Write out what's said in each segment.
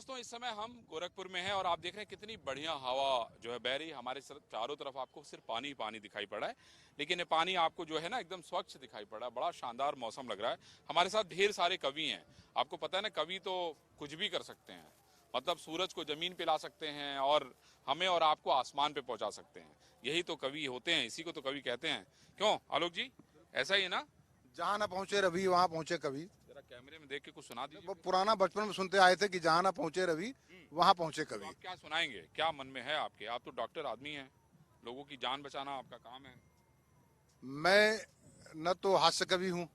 दोस्तों, इस समय हम गोरखपुर में हैं और आप देख रहे हैं कितनी बढ़िया हवा जो है बह रही है। हमारे चारों तरफ आपको सिर्फ पानी ही पानी दिखाई पड़ रहा है, लेकिन ये पानी आपको जो है ना एकदम स्वच्छ दिखाई पड़ रहा है। बड़ा शानदार मौसम लग रहा है। हमारे साथ ढेर सारे कवि हैं। आपको पता है ना, कवि तो कुछ भी कर सकते हैं। मतलब सूरज को जमीन पे ला सकते हैं और हमें और आपको आसमान पे पहुंचा सकते हैं। यही तो कवि होते हैं, इसी को तो कवि कहते हैं। क्यों आलोक जी, ऐसा ही है ना? जहाँ ना पहुंचे रवि वहाँ पहुंचे कवि। जरा कैमरे में देख के कुछ सुना दीजिए। वो पुराना बचपन में सुनते आए थे कि जहाँ ना पहुंचे रवि वहाँ पहुंचे तो कवि। आप क्या सुनाएंगे, क्या मन में है आपके? आप तो डॉक्टर आदमी हैं, लोगों की जान बचाना आपका काम है। मैं न तो हास्य कवि हूँ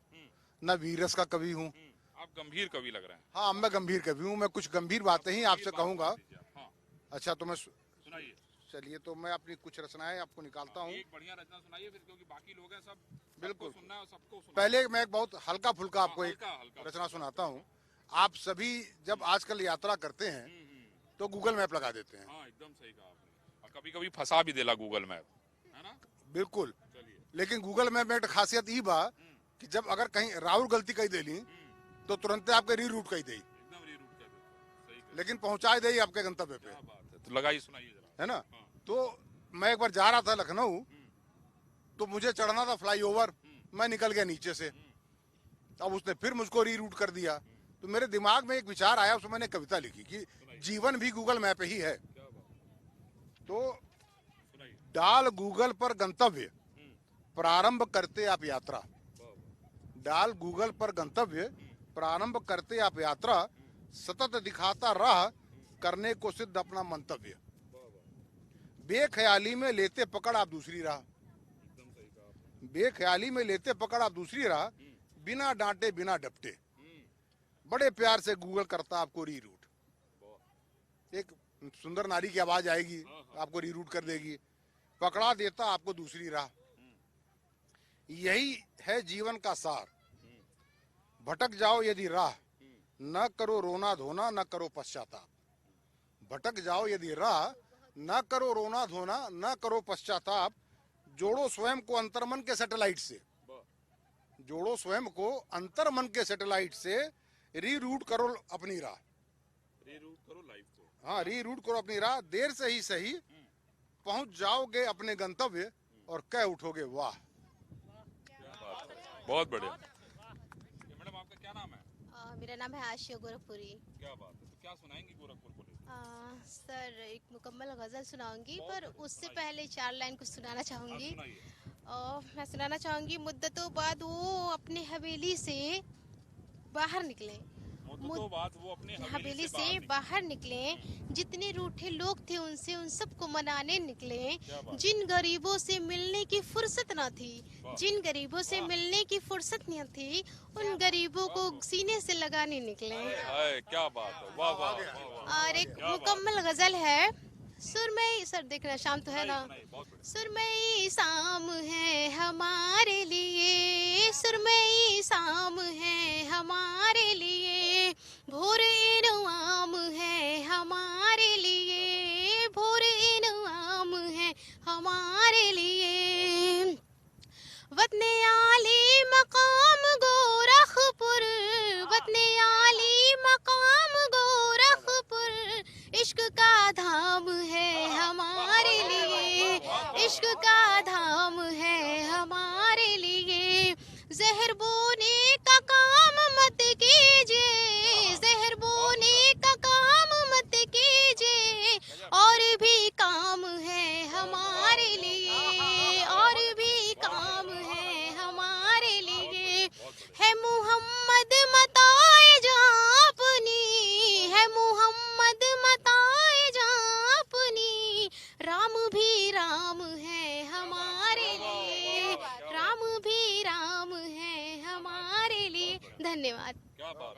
न वीरस का कवि हूँ। आप गंभीर कवि लग रहे हैं। हाँ, मैं गंभीर कवि हूँ। मैं कुछ गंभीर बातें ही आपसे कहूँगा। हाँ, अच्छा, तो मैं सुनाइए। चलिए, तो मैं अपनी कुछ रचनाएं आपको निकालता हूँ। एक बढ़िया रचना सुनाइए फिर, क्योंकि बाकी लोग हैं सब, बिल्कुल सुनना है और सबको सुनना है। पहले मैं एक बहुत हल्का फुल्का आपको एक हल्का रचना सुनाता हूँ। आप सभी जब आजकल यात्रा करते हैं तो गूगल मैप लगा देते हैं। हाँ, एकदम सही कहा आपने। और कभी कभी फंसा भी देला गूगल मैप, है ना? बिल्कुल। चलिए। लेकिन गूगल मैप में एक खासियत ई बा कि जब अगर कहीं राउर गलती कही देली तो तुरंत आपके रीरूट कही दे, एकदम रीरूट कर देता, सही कर। लेकिन पहुंचाए दे आपके गंतव्य पे, क्या बात है, तो लगाइए, सुनाइए जरा। है ना? हाँ। तो मैं एक बार जा रहा था लखनऊ, तो मुझे चढ़ना था फ्लाईओवर। मैं निकल गया नीचे से। अब उसने फिर मुझको रीरूट कर दिया। तो मेरे दिमाग में एक विचार आया, उसमें मैंने कविता लिखी कि जीवन भी गूगल मैप ही है। क्या बात, तो सुनाइए। डाल गूगल पर गंतव्य, प्रारंभ करते आप यात्रा। डाल गूगल पर गंतव्य, प्रारंभ करते आप यात्रा। सतत दिखाता राह, करने को सिद्ध अपना मंतव्य। बेख्याली में लेते पकड़ आप दूसरी राह। एकदम सही कहा आपने। बेख्याली में लेते पकड़ आप दूसरी राह, बिना डांटे बिना डपटे। बड़े प्यार से गूगल करता आपको रीरूट। एक सुंदर नारी की आवाज आएगी, आपको रीरूट कर देगी, पकड़ा देता आपको दूसरी राह। यही है जीवन का सार। भटक जाओ यदि राह, न करो रोना धोना, न करो पश्चाताप। भटक जाओ यदि राह, न करो रोना धोना, न करो पश्चाताप। जोड़ो स्वयं को अंतर्मन के सैटेलाइट से। जोड़ो स्वयं को अंतर्मन के सैटेलाइट से। रीरूट करो अपनी राह। रीरूट करो लाइफ को। हाँ, रीरूट करो अपनी राह। देर से ही सही पहुंच जाओगे अपने गंतव्य और कह उठोगे वाह। बहुत बढ़िया। मैडम, आपका क्या नाम है? मेरा नाम है आशिया गोरखपुरी। क्या बात है, तो क्या सुनाएंगी गोरखपुर को लेकर? सर, एक मुकम्मल गजल सुनाऊंगी, पर उससे पहले 4 लाइन कुछ सुनाना चाहूंगी। मैं सुनाना चाहूंगी, मुद्दतों बाद वो अपने हवेली से बाहर निकले। मुद्दतों बाद वो अपने हवेली से बाहर निकले। जितने रूठे लोग थे उनसे उन सबको मनाने निकले। जिन गरीबों से मिलने की फुर्सत न थी, जिन गरीबों से मिलने की फुर्सत न थी, उन गरीबों को सीने से लगाने निकले। क्या बात है, वाह वाह, वाह। और एक मुकम्मल गजल है, सुरमई। सर देखना, शाम तो है ना? सुरमई शाम है हमारे लिए, सुरमई शाम है हमारे लिए, भोर इनाम है हमारे लिए, भोर इनाम है हमारे लिए। वतने आली मकाम गोरखपुर, वतने आली मकाम गोरखपुर, इश्क का धाम है हमारे लिए, इश्क का धाम है हमारे लिए। जहर बोने का काम मत कीजिए, जहर बोने का काम मत कीजिए, और भी काम है हमारे लिए, और भी काम है हमारे लिए। है मुहम्मद मताए जहाँ अपनी, है मुहम्मद मताए जहाँ अपनी, राम भी राम है हमारे लिए, राम भी राम है हमारे लिए। धन्यवाद। क्या बात,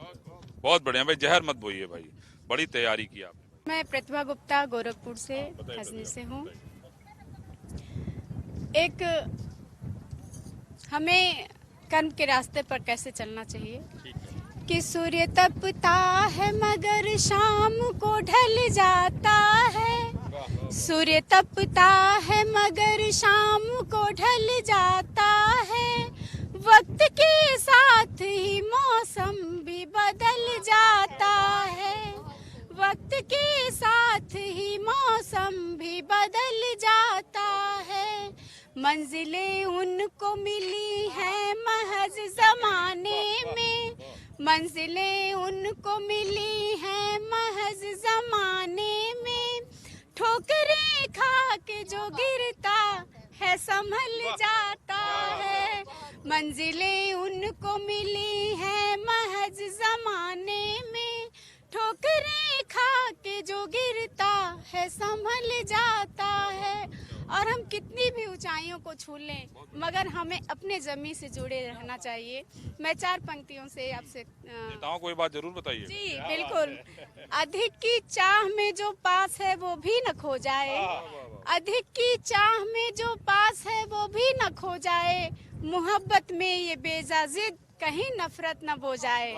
बहुत बढ़िया भाई। जहर मत बोइए भाई, बड़ी तैयारी की आपने। मैं प्रतिभा गुप्ता गोरखपुर से, हजनी से हूँ। एक हमें कर्म के रास्ते पर कैसे चलना चाहिए कि सूर्य तपता है मगर शाम को ढल जाता है, सूर्य तपता है मगर शाम को ढल जाता है, वक्त के साथ ही मौसम भी बदल जाता है, वक्त के साथ ही मौसम भी बदल जाता है। मंजिलें उनको मिली हैं महज ज़माने में, मंजिलें उनको मिली हैं महज ज़माने में। ठोकरें खा के जो गिरता है संभल जाता है। मंजिलें उनको मिली हैं महज ज़माने में। ठोकरें खा के जो गिरता है संभल जाता है। और हम कितनी भी ऊंचाइयों को छू लें मगर हमें अपने जमीन से जुड़े रहना चाहिए। मैं 4 पंक्तियों से आपसे नेताओं को ये बात जरूर बताइए। जी बिल्कुल। अधिक की चाह में जो पास है वो भी न खो जाए, अधिक की चाह में जो पास है वो भी न खो जाए। मोहब्बत में ये बेजाजिद कहीं नफरत न बो जाए।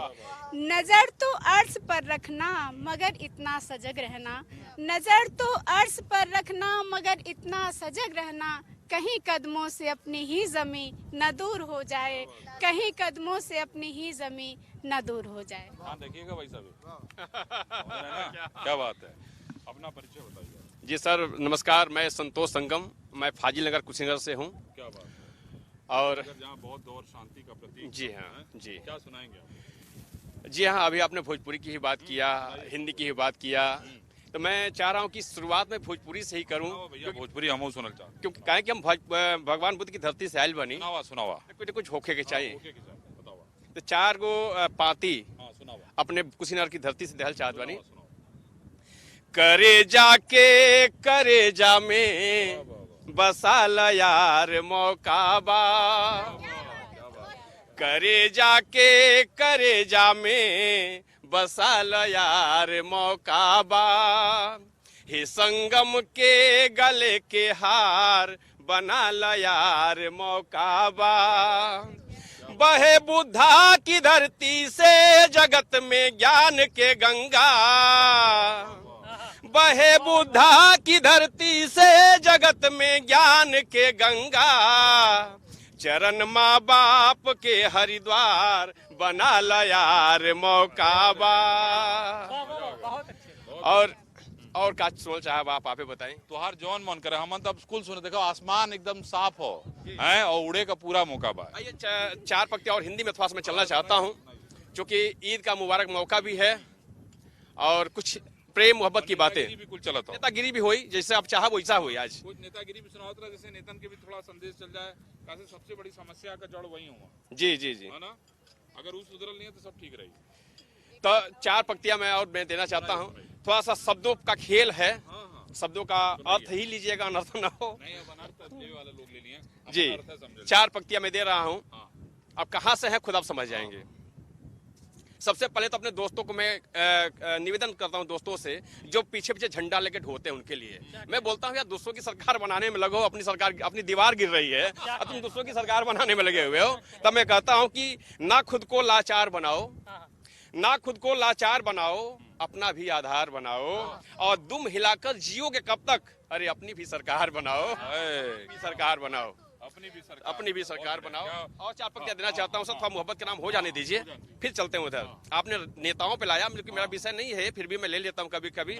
नजर तो अर्श पर रखना मगर इतना सजग रहना, नजर तो अर्श पर रखना मगर इतना सजग रहना। कहीं कदमों से अपनी ही जमीन न दूर हो जाए, कहीं कदमों से अपनी ही जमीन न दूर हो जाए। हाँ देखिएगा भाई साहब। क्या बात है, अपना परिचय बताइए। जी सर नमस्कार, मैं संतोष संगम, मैं फाजिल नगर कुशीनगर से हूँ। क्या बात है। और जहाँ बहुत दौर शांति का प्रतीक। जी हाँ जी। क्या सुनाएंगे आप? जी हाँ, अभी आपने भोजपुरी की ही बात किया, हिंदी की ही बात किया, तो मैं चाह रहा हूँ कि शुरुआत में भोजपुरी से ही करूँ। भैया भोजपुरी हम सुनल चाहते हैं। क्योंकि काहे कि हम भगवान बुद्ध की धरती से आयल बनी, सुनावा कुछ कुछ होखे के चाहिए। बतावा। तो 4 गो पाती हाँ सुनावा। अपने कुशीनगर की धरती से दहल चाहत बनी। करे जाके करे जा में बसा ल यार मौका बा, करे जाके करे जा में बसा ल यार मौका बा। हे संगम के गले के हार बना ल यार मौका बा। बहे बुद्धा की धरती से जगत में ज्ञान के गंगा, बहे बुद्धा की धरती से जगत में ज्ञान के गंगा। चरण माँ बाप के हरिद्वार बना ल यार मौका बा। और का सुनल चाहे आप आपे बताएं। तुहार जौन मन करे, हम तब स्कूल सुने, देखो आसमान एकदम साफ हो है और उड़े का पूरा मौका बा। आइए 4 पंक्ति और हिंदी में थोड़ा सा मैं चलना चाहता हूँ, क्योंकि ईद का मुबारक मौका भी है और कुछ प्रेम मोहब्बत की बातें। भी कुछ चला था, नेतागिरी भी हुई, जैसे आप चाहा वैसा हुई। आज कुछ नेतागिरी भी सुनावत रहा, जैसे नेतन के भी थोड़ा संदेश चल जाए। कैसे सबसे बड़ी समस्या का जड़ वही हुआ। जी जी जी, है ना, अगर उस सुधरल नहीं है तो सब ठीक रहेगी। तो 4 पंक्तियां मैं देना चाहता हूँ। थोड़ा सा शब्दों का खेल है, शब्दों का अर्थ ही लीजिएगा, अनर्थ न हो। नहीं, अब अनर्थ वाले लोग ले लिए जी। 4 पंक्तियां मैं दे रहा हूँ, अब कहाँ से है खुद आप समझ जाएंगे। सबसे पहले तो अपने दोस्तों को मैं निवेदन करता हूं, दोस्तों से जो पीछे पीछे झंडा लेके ढोते हैं उनके लिए मैं बोलता हूं, यार दूसरों की सरकार बनाने में लगो, अपनी सरकार, अपनी दीवार गिर रही है और तुम दूसरों की सरकार बनाने में लगे हुए हो। तब मैं कहता हूं कि ना खुद को लाचार बनाओ, ना खुद को लाचार बनाओ, अपना भी आधार बनाओ और दुम हिलाकर जियो के कब तक, अरे अपनी भी सरकार बनाओ, सरकार बनाओ, अपनी भी सरकार बनाओ। और 4 पंक्तियां देना चाहता हूँ सर, थोड़ा मोहब्बत के नाम हो जाने दीजिए, फिर चलते हैं उधर। आपने नेताओं पे लाया, लेकिन मेरा विषय नहीं है, फिर भी मैं ले लेता हूँ कभी कभी।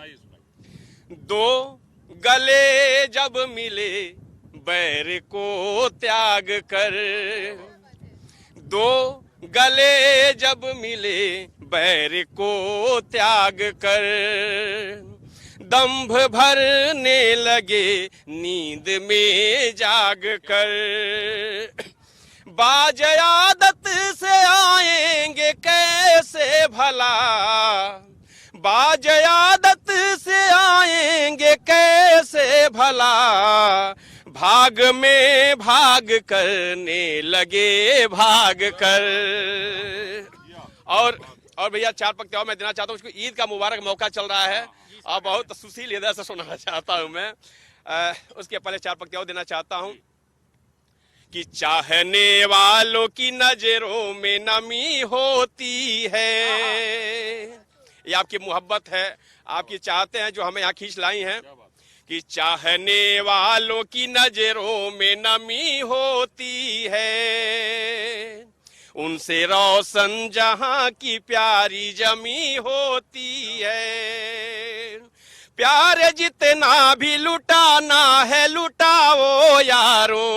2 गले जब मिले बैर को त्याग कर, 2 गले जब मिले बैर को त्याग कर, दंभ भरने लगे नींद में जाग कर, बाज आदत से आएंगे कैसे भला, बाज आदत से आएंगे कैसे भला, भाग में भाग करने लगे भाग कर। और भैया 4 पंक्तियां मैं देना चाहता हूँ, उसको ईद का मुबारक मौका चल रहा है और बहुत सुशील हृदय से सुनाना चाहता हूँ मैं। उसके पहले 4 पंक्तियां देना चाहता हूँ कि चाहने वालों की नजरों में नमी होती है, ये आपकी मोहब्बत है, आपकी चाहते हैं जो हमें यहाँ खींच लाई हैं, कि चाहने वालों की नजरों में नमी होती है, उनसे रोशन जहां की प्यारी जमी होती है। प्यार जितना भी लुटाना है लुटाओ यारो,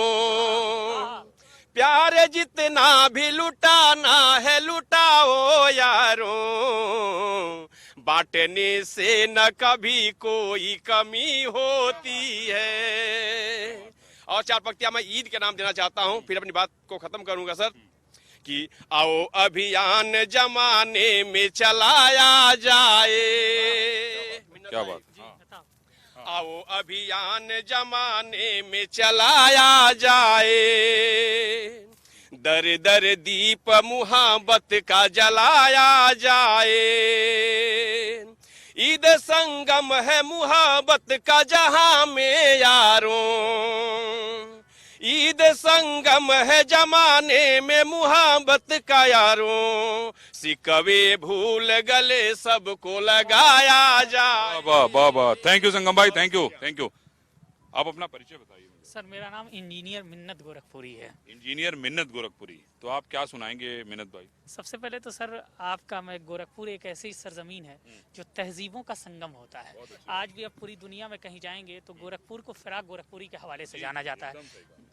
प्यार जितना भी लुटाना है लुटाओ यारो, बांटने से न कभी कोई कमी होती है। और चार पंक्तियां मैं ईद के नाम देना चाहता हूं, फिर अपनी बात को खत्म करूंगा सर। कि आओ अभियान जमाने में चलाया जाए, क्या बात, आओ अभियान जमाने में चलाया जाए, दर दर दीप मुहब्बत का जलाया जाए, ईद संगम है मुहब्बत का जहां में यारों, ईद संगम है जमाने में मुहब्बत का यारों, सिकवे भूल गले सबको लगाया जाए। वाह वाह वाह, थैंक यू संगम भाई, थैंक यू थैंक यू। आप अपना परिचय बताइए। सर मेरा नाम इंजीनियर मिन्नत गोरखपुरी है। इंजीनियर मिन्नत गोरखपुरी, तो आप क्या सुनाएंगे मिन्नत भाई? सबसे पहले तो सर आपका मैं गोरखपुर एक ऐसी सरजमीन है जो तहजीबों का संगम होता है। आज भी अब पूरी दुनिया में कहीं जाएंगे तो गोरखपुर को फिराक गोरखपुरी के हवाले से जाना जाता है।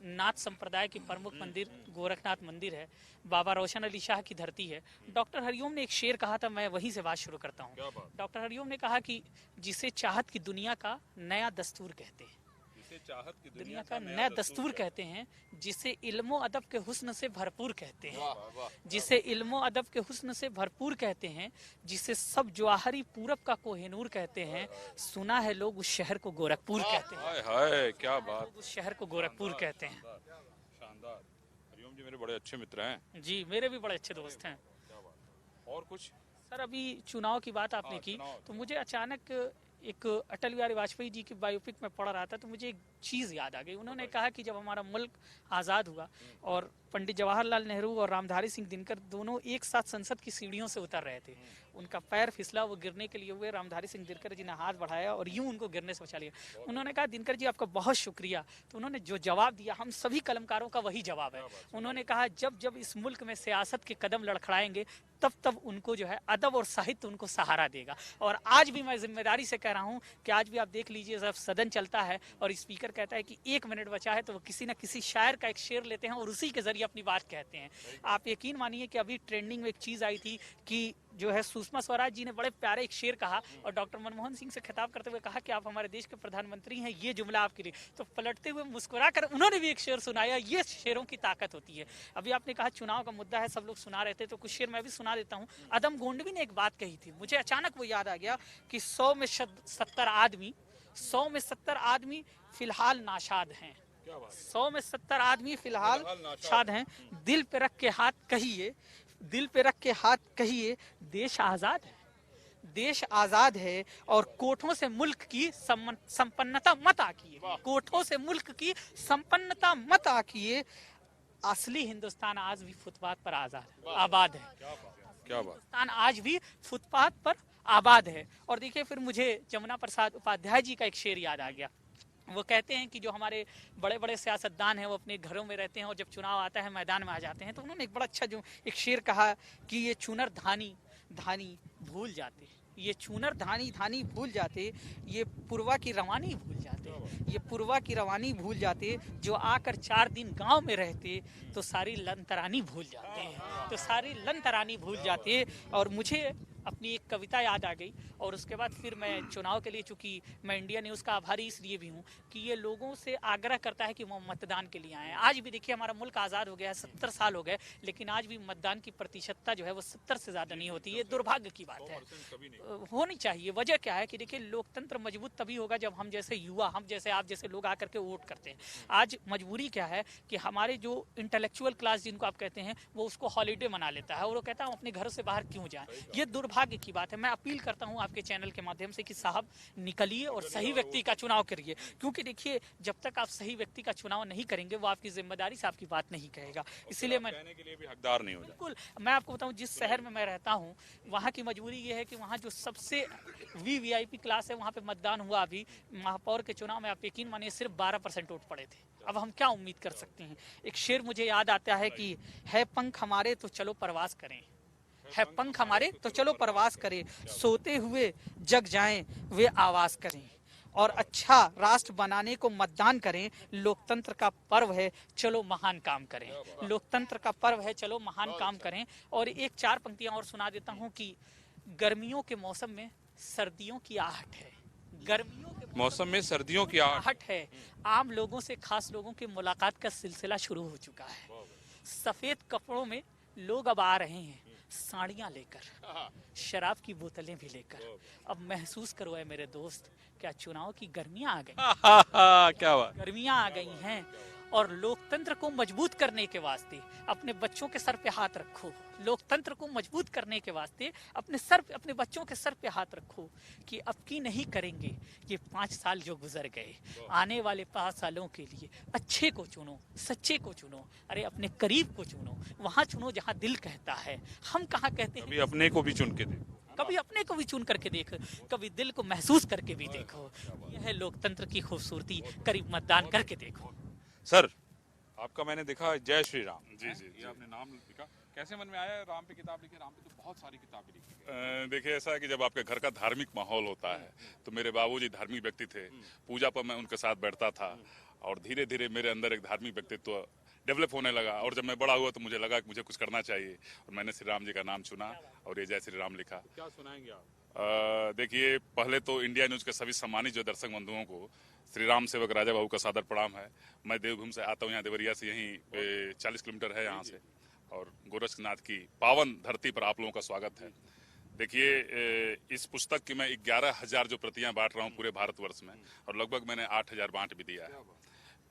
नाथ संप्रदाय की प्रमुख मंदिर गोरखनाथ मंदिर है, बाबा रोशन अली शाह की धरती है। डॉक्टर हरिओम ने एक शेर कहा था, मैं वहीं से बात शुरू करता हूँ। डॉक्टर हरिओम ने कहा कि जिसे चाहत की दुनिया का नया दस्तूर कहते हैं, चाहत की दुनिया का नया दस्तूर कहते हैं, जिसे इल्मो अदब के हुस्न से भरपूर कहते हैं, जिसे इल्मो अदब के हुस्न से भरपूर कहते हैं, जिसे सब जवाहरी पूरब का कोहिनूर कहते हैं, सुना है लोग उस शहर को गोरखपुर कहते हैं। हाय हाय क्या बात, उस शहर को गोरखपुर कहते हैं। शानदार। हरिओम जी मेरे बड़े अच्छे मित्र हैं। जी मेरे भी बड़े अच्छे दोस्त हैं। और कुछ सर अभी चुनाव की बात आपने की तो मुझे अचानक एक अटल बिहारी वाजपेयी जी की बायोपिक में पढ़ रहा था तो मुझे एक चीज़ याद आ गई। उन्होंने कहा कि जब हमारा मुल्क आज़ाद हुआ और पंडित जवाहरलाल नेहरू और रामधारी सिंह दिनकर दोनों एक साथ संसद की सीढ़ियों से उतर रहे थे, उनका पैर फिसला, वो गिरने के लिए हुए। रामधारी सिंह दिनकर जी ने हाथ बढ़ाया और यूं उनको गिरने से बचा लिया। उन्होंने कहा दिनकर जी आपका बहुत शुक्रिया। तो उन्होंने जो जवाब दिया हम सभी कलमकारों का वही जवाब है। उन्होंने कहा जब जब इस मुल्क में सियासत के कदम लड़खड़ाएंगे तब तब उनको जो है अदब और साहित्य उनको सहारा देगा। और आज भी मैं जिम्मेदारी से कह रहा हूँ कि आज भी आप देख लीजिए जब सदन चलता है और स्पीकर कहता है कि 1 मिनट बचा है तो वो किसी न किसी शायर का एक शेर लेते हैं और उसी के जरिए अपनी बात कहते हैं। आप यकीन मानिए कि अभी ट्रेंडिंग में एक चीज़ आई थी कि जो है सुषमा स्वराज जी ने बड़े प्यारे एक शेर कहा और डॉक्टर मनमोहन सिंह से खिताब करते हुए कहा कि आप हमारे देश के प्रधानमंत्री हैं, ये जुमला आपके लिए। तो पलटते हुए मुस्कुरा कर उन्होंने भी एक शेर सुनाया। ये शेरों की ताकत होती है। अभी आपने कहा चुनाव का मुद्दा है, सब लोग सुना रहे थे तो कुछ शेर मैं भी सुना देता हूँ। अदम गोंडवी ने एक बात कही थी, मुझे अचानक वो याद आ गया कि 100 में 70 आदमी फिलहाल नाशाद हैं। 100 में 70 आदमी फिलहाल नाशाद हैं। दिल पे रख के हाथ कहिए, दिल पे रख के हाथ कहिए, देश आजाद है, देश आजाद है। और कोठों से मुल्क की संपन्नता मत आकिए, कोठों से मुल्क की संपन्नता मत आकिए। असली हिंदुस्तान आज भी फुटपाथ पर आबाद है। क्या बात, हिंदुस्तान आज भी फुटपाथ पर आबाद है। और देखिए फिर मुझे जमुना प्रसाद उपाध्याय जी का एक शेर याद आ गया। वो कहते हैं कि जो हमारे बड़े बड़े सियासतदान हैं वो अपने घरों में रहते हैं और जब चुनाव आता है मैदान में आ जाते हैं। तो उन्होंने एक बड़ा अच्छा जो एक शेर कहा कि ये चुनर धानी धानी भूल जाते, ये चुनर धानी धानी भूल जाते, ये पुरवा की रवानी भूल जाते, ये पुरवा की रवानी भूल जाते, जो आकर 4 दिन गांव में रहते तो सारी लन तरानी भूल जाते, तो सारी लन तरानी भूल जाते। और मुझे अपनी एक कविता याद आ गई और उसके बाद फिर मैं चुनाव के लिए, चूंकि मैं इंडिया न्यूज़ का आभारी इसलिए भी हूँ कि ये लोगों से आग्रह करता है कि वो मतदान के लिए आएँ। आज भी देखिए हमारा मुल्क आज़ाद हो गया है, 70 साल हो गए, लेकिन आज भी मतदान की प्रतिशतता जो है वो 70 से ज़्यादा नहीं होती। ये दुर्भाग्य की बात है, होनी चाहिए। वजह क्या है कि देखिए लोकतंत्र मजबूत तभी होगा जब हम जैसे युवा, हम जैसे आप जैसे लोग आकर के वोट करते हैं। आज मजबूरी क्या है कि हमारे जो इंटेलेक्चुअल क्लास जिनको आप कहते हैं वो उसको हॉलीडे मना लेता है और वो कहता है हम अपने घरों से बाहर क्यों जाएं। ये दुर्भाग्य की बात है। मैं अपील करता हूं आपके चैनल के माध्यम से कि साहब निकलिए और सही व्यक्ति का चुनाव करिए, क्योंकि देखिए जब तक आप सही व्यक्ति का चुनाव नहीं करेंगे वो आपकी जिम्मेदारी से आपकी बात नहीं कहेगा। इसीलिए मैं कहने के लिए भी हकदार नहीं हो जाए। बिल्कुल, मैं आपको बताऊं जिस शहर में मैं रहता हूं वहां की मजबूरी ये है कि वहां जो सबसे वीवीआईपी क्लास है वहां पे मतदान हुआ। अभी महापौर के चुनाव में आप यकीन मानिए सिर्फ 12% वोट पड़े थे। अब हम क्या उम्मीद कर सकते हैं। एक शेर मुझे याद आता है कि है पंख हमारे तो चलो परवाज करें, है पंख हमारे तो चलो प्रवास करें, सोते हुए जग जाएं वे आवाज करें, और अच्छा राष्ट्र बनाने को मतदान करें। लोकतंत्र का पर्व है, चलो महान काम करें। लोकतंत्र का पर्व है, चलो महान काम करें। और एक 4 पंक्तियां और सुना देता हूं कि गर्मियों के मौसम में सर्दियों की आहट है। गर्मियों के मौसम में सर्दियों की आहट है। आम लोगों से खास लोगों की मुलाकात का सिलसिला शुरू हो चुका है। सफेद कपड़ों में लोग अब आ रहे हैं, साड़ियां लेकर, शराब की बोतलें भी लेकर। अब महसूस करो है मेरे दोस्त, क्या चुनाव की गर्मियां आ गई? क्या बात। गर्मियां आ गई हैं, और लोकतंत्र को मजबूत करने के वास्ते अपने बच्चों के सर पे हाथ रखो। लोकतंत्र को मजबूत करने के वास्ते अपने बच्चों के सर पे हाथ रखो कि अब की नहीं करेंगे ये 5 साल जो गुजर गए। आने वाले 5 सालों के लिए अच्छे को चुनो, सच्चे को चुनो, अरे अपने करीब को चुनो, वहां चुनो जहां दिल कहता है। हम कहाँ कहते हैं? कभी अपने को भी चुन के दे, कभी अपने को भी चुन करके देख, कभी दिल को महसूस करके भी देखो। यह है लोकतंत्र की खूबसूरती, करीब मतदान करके देखो। सर आपका मैंने देखा जय श्री राम, जी, हैं? जी, ये जी। आपने नाम लिखा, कैसे मन में आया राम पे किताब लिखी? राम पे तो बहुत सारी किताबें लिखी गई। देखिए, ऐसा है कि जब आपके घर का धार्मिक माहौल होता है, तो मेरे बाबूजी धार्मिक व्यक्ति थे। पूजा पर मैं उनके साथ बैठता था, और धीरे धीरे मेरे अंदर एक धार्मिक व्यक्तित्व डेवलप होने लगा। और जब मैं बड़ा हुआ तो मुझे लगा कि मुझे कुछ करना चाहिए, और मैंने श्री राम जी का नाम चुना और ये जय श्री राम लिखा। क्या सुनाएंगे आप? देखिए, पहले तो इंडिया न्यूज के सभी सम्मानित जो दर्शक बंधुओं को श्री राम सेवक राजा बाबू का सादर प्रणाम है। मैं देवभूमि से आता हूँ, यहाँ देवरिया से यहीं 40 किलोमीटर है यहाँ से, और गोरखनाथ की पावन धरती पर आप लोगों का स्वागत है। देखिए, इस पुस्तक की मैं 11,000 जो प्रतियां बांट रहा हूँ पूरे भारतवर्ष में, और लगभग मैंने 8,000 बांट भी दिया है।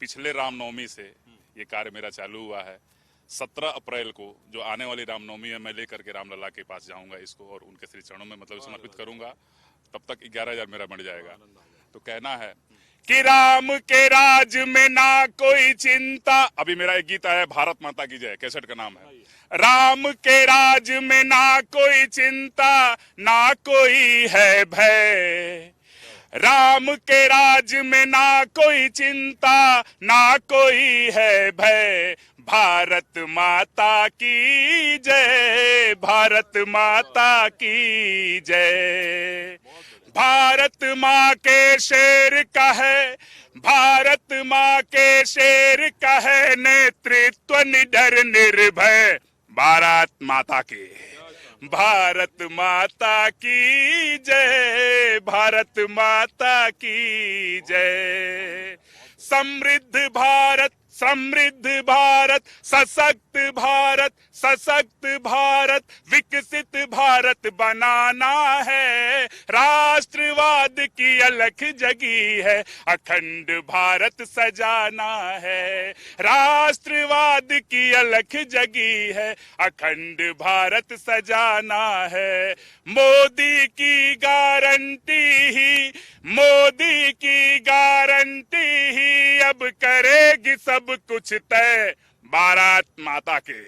पिछले रामनवमी से ये कार्य मेरा चालू हुआ है। 17 अप्रैल को जो आने वाली रामनवमी है, मैं लेकर के रामलला के पास जाऊंगा इसको, और उनके श्री चरणों में मतलब समर्पित करूंगा। तब तक 11,000 मेरा बन जाएगा। तो कहना है कि राम के राज में ना कोई चिंता। अभी मेरा एक गीत आया है, भारत माता की जय, कैसेट का नाम है। राम के राज में ना कोई चिंता, ना कोई है भय। राम के राज में ना कोई चिंता, ना कोई है भय। भारत माता की जय, भारत माता की जय। भारत माँ के शेर का है, भारत माँ के शेर का है नेतृत्व निडर निर्भय। भारत माता की, भारत माता की जय, भारत माता की जय। समृद्ध भारत, समृद्ध भारत, सशक्त भारत, सशक्त भारत, विकसित भारत बनाना है। राष्ट्रवाद की अलख जगी है, अखंड भारत सजाना है। राष्ट्रवाद की अलख जगी है, अखंड भारत सजाना है। मोदी की गारंटी ही, मोदी की गारंटी ही अब करेगी सब कुछ तय। भारत माता के,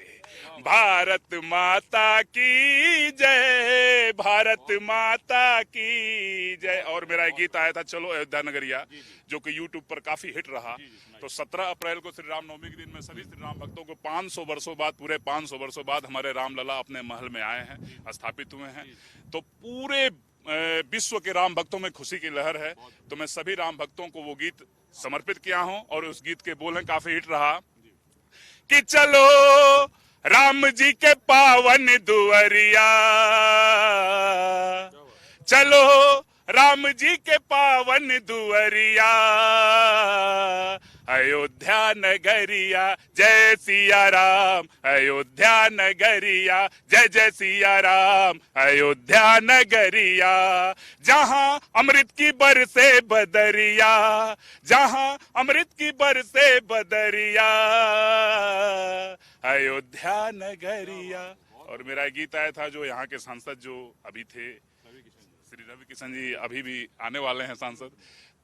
भारत माता की जय, भारत माता की जय। और मेरा एक गीत आया था, चलो अयोध्या नगरिया, जो कि YouTube पर काफी हिट रहा। तो 17 अप्रैल को श्री रामनवमी के दिन में सभी श्री राम भक्तों को 500 वर्षों बाद, पूरे 500 वर्षों बाद हमारे रामलला अपने महल में आए हैं, स्थापित हुए हैं। तो पूरे विश्व के राम भक्तों में खुशी की लहर है। तो मैं सभी राम भक्तों को वो गीत समर्पित किया हूं, और उस गीत के बोल काफी हिट रहा कि चलो राम जी के पावन दुआरिया, चलो राम जी के पावन दुआरिया। अयोध्या नगरिया जय सिया राम, अयोध्या नगरिया जय जय सिया राम। अयोध्या नगरिया जहां अमृत की बरसे बदरिया, जहां अमृत की बरसे बदरिया। अयोध्या नगरिया। और मेरा गीत आया था जो यहाँ के सांसद जो अभी थे, श्री रवि किशन जी, अभी भी आने वाले हैं सांसद।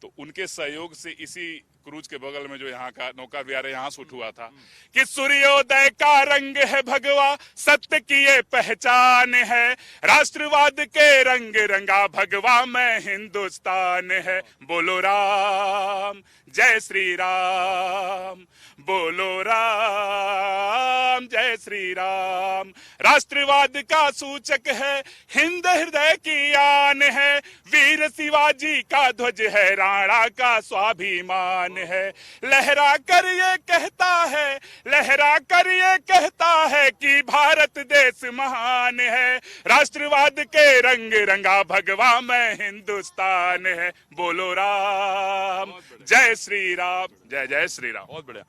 तो उनके सहयोग से इसी क्रूज के बगल में जो यहाँ का नौका विहार है, यहाँ शूट हुआ था कि सूर्योदय का रंग है भगवा, सत्य की ये पहचान है, राष्ट्रवाद के रंग रंगा भगवा में हिंदुस्तान है। बोलो राम, जय श्री राम, बोलो राम, जय श्री राम। राष्ट्रवाद का सूचक है, हिंद हृदय की आन है, वीर शिवाजी का ध्वज है, राणा का स्वाभिमान है। लहरा कर ये कहता है, लहरा कर ये कहता है कि भारत देश महान है, राष्ट्रवाद के रंग रंगा भगवा में हिंदुस्तान है। बोलो राम, जय श्री राम, जय जय श्री राम। बहुत बढ़िया,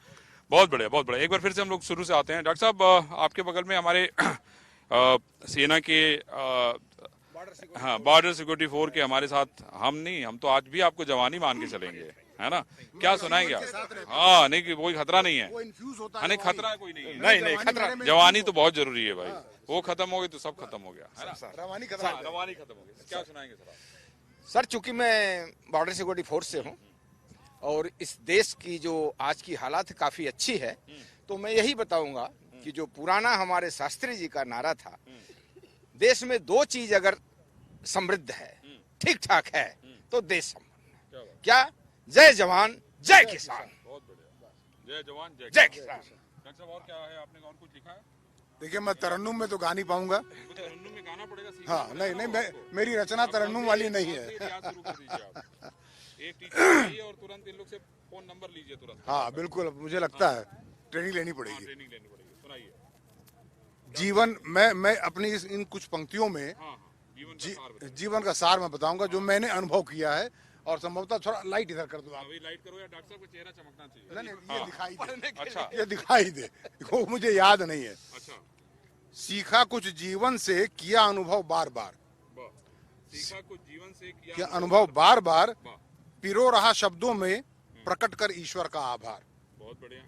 बहुत बढ़िया, बहुत बढ़िया। एक बार फिर से हम लोग शुरू से आते हैं। डॉक्टर साहब, आपके बगल में हमारे सेना के हाँ, बॉर्डर सिक्योरिटी फोर्स के हमारे साथ हम तो आज भी आपको जवानी मान के चलेंगे, है ना? क्या सुनाएंगे आप? हाँ, नहीं, कोई खतरा नहीं है। वो इन्फ्यूज होता नहीं, है खतरा कोई नहीं है। नहीं खतरा, जवानी तो बहुत जरूरी है भाई। वो खत्म हो गई तो सब खत्म हो गया, है ना? रवानी खतरा है। रवानी खत्म हो गई। क्या सुनाएंगे सर आप? सर, चूंकि मैं बॉर्डर सिक्योरिटी फोर्स से हूं और इस देश की जो आज की हालात काफी अच्छी है, तो मैं यही बताऊंगा कि जो पुराना हमारे शास्त्री जी का नारा था, देश में दो चीज अगर समृद्ध है, ठीक ठाक है, तो देश संपन्न है। क्या? जय जवान, जय किसान। बहुत बढ़िया, जय जवान, जय किसान। डॉक्टर साहब, और क्या है? आपने और कुछ लिखा है? देखिए, मैं तरन्नुम में तो गा नहीं पाऊंगा। कुछ तरन्नुम में गाना पड़ेगा, सीखना हाँ, पड़ेगा नहीं, आपको। मेरी रचना तरन्नुम वाली नहीं है। रियाज शुरू कर दीजिए आप। एक टीचर चाहिए और तुरंत इन लोग से फोन नंबर लीजिए तुरंत। हाँ, बिल्कुल, मुझे लगता है ट्रेनिंग लेनी पड़ेगी। ट्रेनिंग लेनी पड़ेगी। सुनाइए। जीवन मैं अपनी इन कुछ पंक्तियों में हाँ, जीवन का सार मैं बताऊंगा, जो मैंने अनुभव किया है। और संभवतः थोड़ा लाइट इधर कर दो आप। अभी लाइट करो या डॉक्टर साहब का चेहरा चमकना चाहिए। नहीं, ये दिखाई दे, अच्छा, ये दिखाई दे, वो मुझे याद नहीं है। अच्छा, सीखा कुछ जीवन से, किया अनुभव बार बार, वाह। सीखा कुछ जीवन से, किया अनुभव बार बार, वाह, पिरो रहा शब्दों में, प्रकट कर ईश्वर का आभार। बहुत बढ़िया।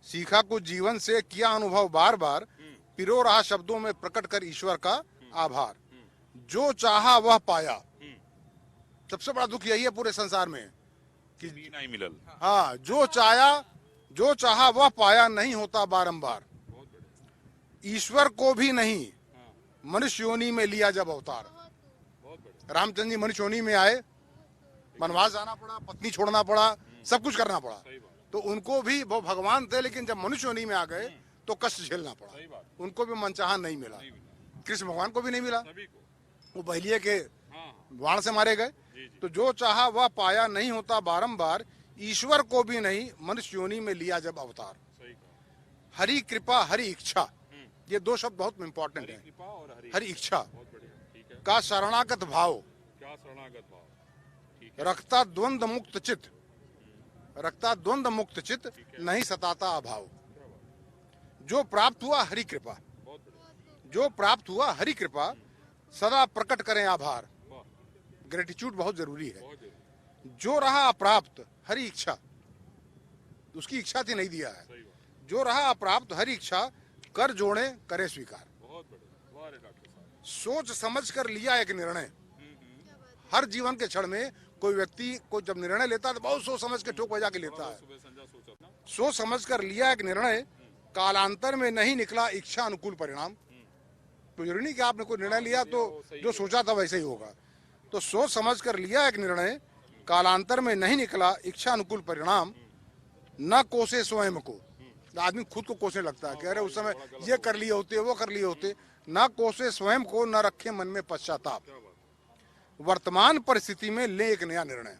सीखा कुछ जीवन से, किया अनुभव बार बार, पिरो रहा शब्दों में, प्रकट कर ईश्वर का आभार। जो चाहा वह पाया। सबसे बड़ा दुख यही है पूरे संसार में कि नहीं मिलल। हाँ, जो चाहा वह पाया, नहीं होता बारंबार। ईश्वर को भी नहीं मनुष्य योनि में लिया जब अवतार। रामचंद्र जी मनुष्य योनि में आए, वनवास जाना पड़ा, पत्नी छोड़ना पड़ा, सब कुछ करना पड़ा। तो उनको भी, वो भगवान थे, लेकिन जब मनुष्य योनि में आ गए तो कष्ट झेलना पड़ा। उनको भी मनचाहा नहीं मिला। कृष्ण भगवान को भी नहीं मिला, वो बहलिये के बाण से मारे गए। तो जो चाहा वह पाया, नहीं होता बारंबार। ईश्वर को भी नहीं मनुष्य योनि में लिया जब अवतार। हरि कृपा, हरि इच्छा, ये दो शब्द बहुत इंपॉर्टेंट है। हरि इच्छा का शरणागत भाव, रखता द्वंद मुक्त चित्त, रखता द्वंद मुक्त चित्त, नहीं सताता अभाव। जो प्राप्त हुआ हरि कृपा, जो प्राप्त हुआ हरि कृपा, सदा प्रकट करें आभार। ग्रेटिट्यूड बहुत जरूरी है। जो रहा अप्राप्त, हरि इच्छा, उसकी इच्छा थी, नहीं दिया है। जो रहा अप्राप्त, हरि इच्छा, कर जोड़े करे स्वीकार। सोच समझ कर लिया एक निर्णय। हर जीवन के क्षण में कोई व्यक्ति को जब निर्णय लेता है तो बहुत सोच समझ के ठोक बजा के लेता है। सोच समझ कर लिया एक निर्णय, कालांतर में नहीं निकला इच्छा अनुकूल परिणाम। तो जरूरी नहीं कि आपने कोई निर्णय लिया तो जो सोचा था वैसे ही होगा। तो सोच समझ कर लिया एक निर्णय, कालांतर में नहीं निकला इच्छा अनुकूल परिणाम। न कोसे स्वयं को, आदमी खुद को कोसने लगता है कि अरे उस समय ये कर लिए होते, वो कर लिए होते। न कोसे स्वयं को, न रखे मन में पश्चाताप। वर्तमान परिस्थिति में ले एक नया निर्णय,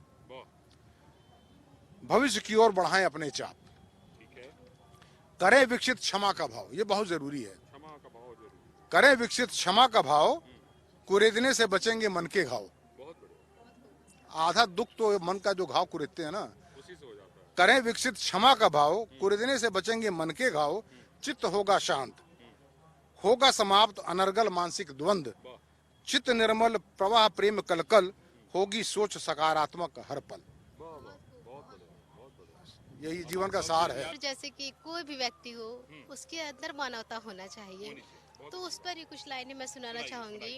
भविष्य की ओर बढ़ाएं अपने चाप। करें विकसित क्षमा का भाव, ये बहुत जरूरी है। करें विकसित क्षमा का भाव, कुरेदने से बचेंगे मन के घाव। आधा दुख तो मन का जो घाव कुरेदते हैं ना, करें विकसित क्षमा का भाव, कुरेदने से बचेंगे मन के घाव। चित्त होगा शांत, होगा समाप्त अनर्गल मानसिक द्वंद। चित्त निर्मल प्रवाह प्रेम कलकल, होगी सोच सकारात्मक हर पल। यही जीवन का सार है। जैसे कि कोई भी व्यक्ति हो, उसके अंदर मानवता होना चाहिए। तो उस पर ही कुछ लाइनें मैं सुनाना चाहूंगी।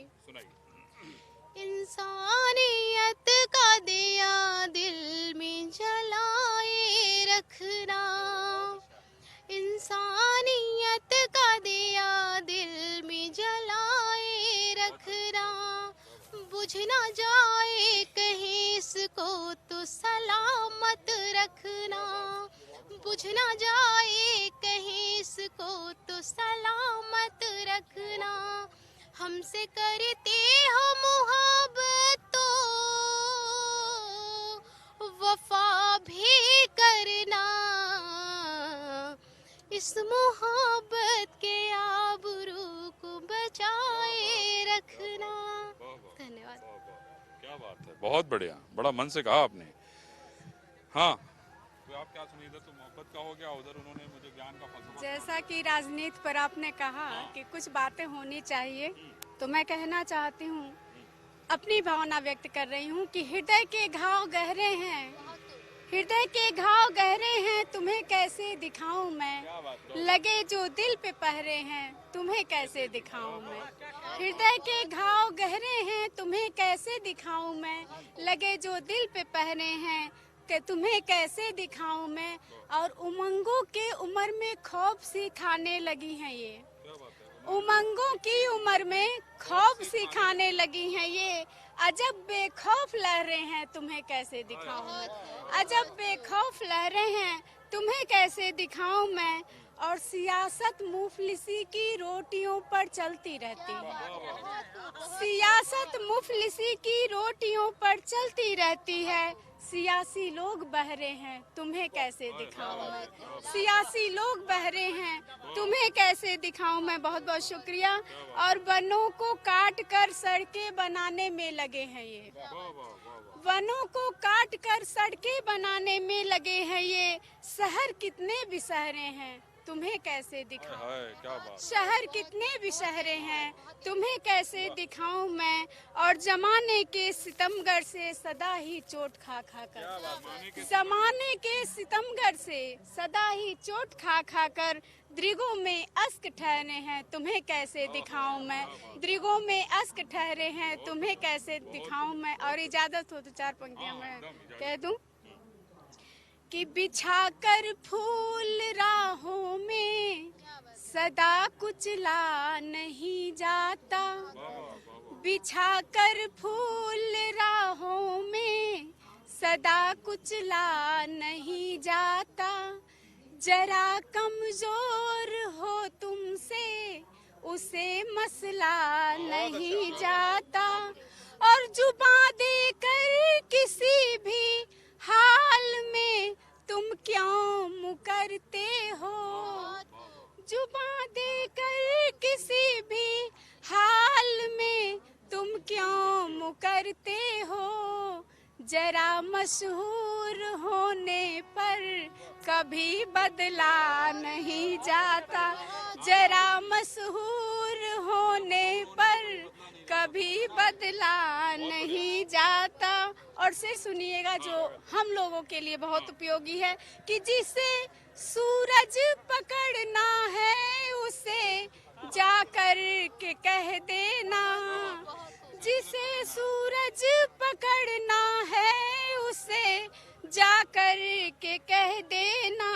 इंसानियत का दिया दिल को तो सलामत रखना, बुझ ना जाए कहीं इसको तो सलामत रखना। हमसे करते हो मुहब्बत तो वफा भी करना, इस मोहब्बत के आबरू को बचाए रखना। धन्यवाद। क्या बात है, बहुत बढ़िया, बड़ा मन से कहा आपने। हाँ, तो आप क्या सुनिए, इधर तो मोहब्बत का हो गया, उधर उन्होंने मुझे ज्ञान का फलसफा। जैसा कि राजनीति पर आपने कहा कि कुछ बातें होनी चाहिए, तो मैं कहना चाहती हूँ, अपनी भावना व्यक्त कर रही हूँ कि हृदय के घाव गहरे हैं, हृदय के घाव गहरे हैं, तुम्हें कैसे दिखाऊं मैं, लगे जो दिल पे पहरे हैं, तुम्हें कैसे दिखाऊं मैं। हृदय के घाव गहरे हैं, तुम्हें कैसे दिखाऊं मैं, लगे जो दिल पे पहरे हैं, कि तुम्हें कैसे दिखाऊं मैं। और उमंगों के उम्र में खौफ सी खाने लगी हैं ये, उमंगों की उम्र में खौफ सिखाने लगी हैं ये, अजब बेखौफ लहरें हैं, तुम्हें कैसे दिखाऊं मैं, अजब बेखौफ लहरें हैं, तुम्हें कैसे दिखाऊं मैं। और सियासत मुफलिसी की रोटियों पर चलती रहती है, सियासत मुफलिसी की रोटियों पर चलती रहती है, सियासी लोग बहरे हैं, तुम्हें कैसे दिखाऊं मैं, सियासी लोग बहरे हैं, तुम्हें कैसे दिखाऊं मैं। बहुत बहुत शुक्रिया। और वनों को काट कर सड़कें बनाने में लगे हैं ये, वनों को काट कर सड़कें बनाने में लगे हैं ये, शहर कितने बिसहरे हैं, तुम्हें कैसे दिखाऊं, शहर कितने बिसहरे हैं, तुम्हें कैसे दिखाऊं मैं। और जमाने के सितमगर से सदा ही चोट खा खा कर, जमाने के सितमगर से सदा ही चोट खा खा कर, दृगों में अश्क ठहरे हैं, तुम्हें कैसे दिखाऊं मैं, दृगों में अश्क ठहरे हैं, तुम्हें कैसे दिखाऊं मैं। और इजाजत हो तो 4 पंक्तियां मैं कह दूं कि बिछाकर फूल राहों में सदा कुचला नहीं जाता, बिछाकर फूल राहों में सदा कुचला नहीं जाता। जरा कमजोर हो तुमसे उसे मसला नहीं जाता, और जुबां देकर किसी भी हाल में तुम क्यों मुकरते हो, जुबां देकर किसी भी हाल में तुम क्यों मुकरते हो। जरा मशहूर होने पर कभी बदला नहीं जाता, जरा मशहूर होने पर कभी बदला नहीं जाता। और फिर सुनिएगा जो हम लोगों के लिए बहुत उपयोगी है कि जिसे सूरज पकड़ना है उसे जाकर के कह देना, जिसे सूरज पकड़ना है उसे जाकर के कह देना।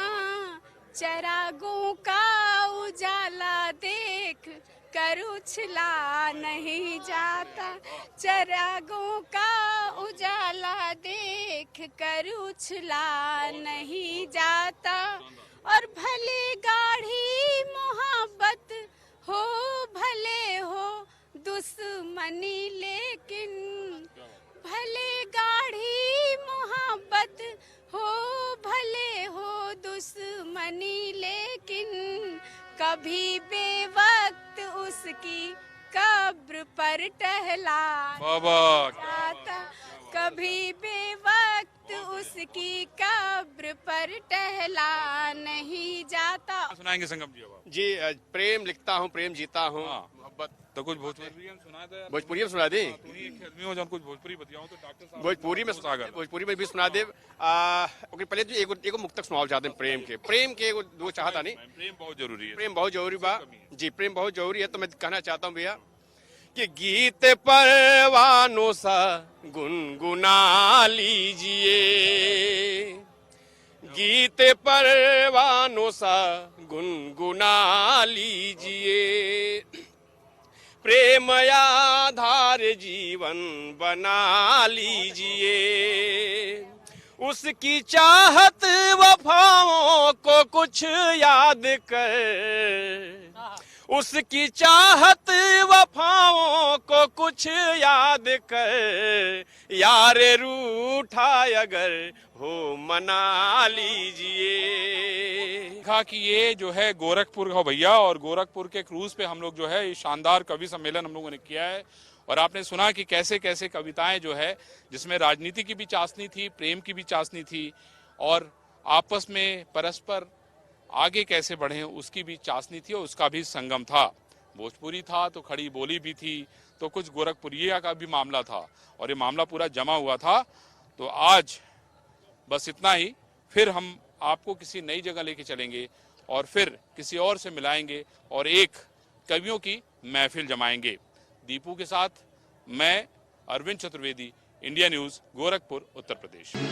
चरागों का उजाला देख कर उछला नहीं जाता, चरागों का उजाला देख कर उछला नहीं जाता। और भले गाढ़ी मोहब्बत हो भले हो दुश्मनी, लेकिन भले गाढ़ी मोहब्बत हो भले हो दुश्मनी, लेकिन कभी बेवक्त उसकी कब्र पर टहला जाता, कभी बेवक्त उसकी कब्र पर टहला नहीं जाता। सुनाएंगे संगम जी अब आप? जी प्रेम लिखता हूँ, प्रेम जीता हूँ, मोहब्बत। तो कुछ भोजपुरी हम सुना दे, भोजपुरी में सुना दे, तू ही एक आदमी हो जो कुछ भोजपुरी बतियाओ तो डॉक्टर साहब भोजपुरी में भी सुना दे। ओके, पहले तो एगो मुक्तक सुनाओ चाहते हैं प्रेम के एगो दो चाहता नहीं, प्रेम बहुत जरूरी है, प्रेम बहुत जरूरी बा जी, प्रेम बहुत जरूरी है। तो मैं कहना चाहता हूँ भैया कि गीत परवानों सा गुनगुना लीजिए, गीत परवानों सा गुनगुना लीजिए, प्रेम आधार जीवन बना लीजिए, उसकी चाहत वफाओं को कुछ याद कर, उसकी चाहत वफाओं को कुछ याद कर, यार रूठा अगर हो मना लीजिए। कहा कि ये जो है गोरखपुर का भैया, और गोरखपुर के क्रूज पे हम लोग जो है ये शानदार कवि सम्मेलन हम लोगों ने किया है। और आपने सुना कि कैसे कैसे कविताएं जो है जिसमें राजनीति की भी चाशनी थी, प्रेम की भी चाशनी थी, और आपस में परस्पर आगे कैसे बढ़े उसकी भी चाशनी थी, और उसका भी संगम था। भोजपुरी था तो खड़ी बोली भी थी, तो कुछ गोरखपुरिया का भी मामला था, और ये मामला पूरा जमा हुआ था। तो आज बस इतना ही, फिर हम आपको किसी नई जगह लेके चलेंगे और फिर किसी और से मिलाएंगे और एक कवियों की महफिल जमाएंगे। दीपू के साथ मैं अरविंद चतुर्वेदी, इंडिया न्यूज, गोरखपुर, उत्तर प्रदेश।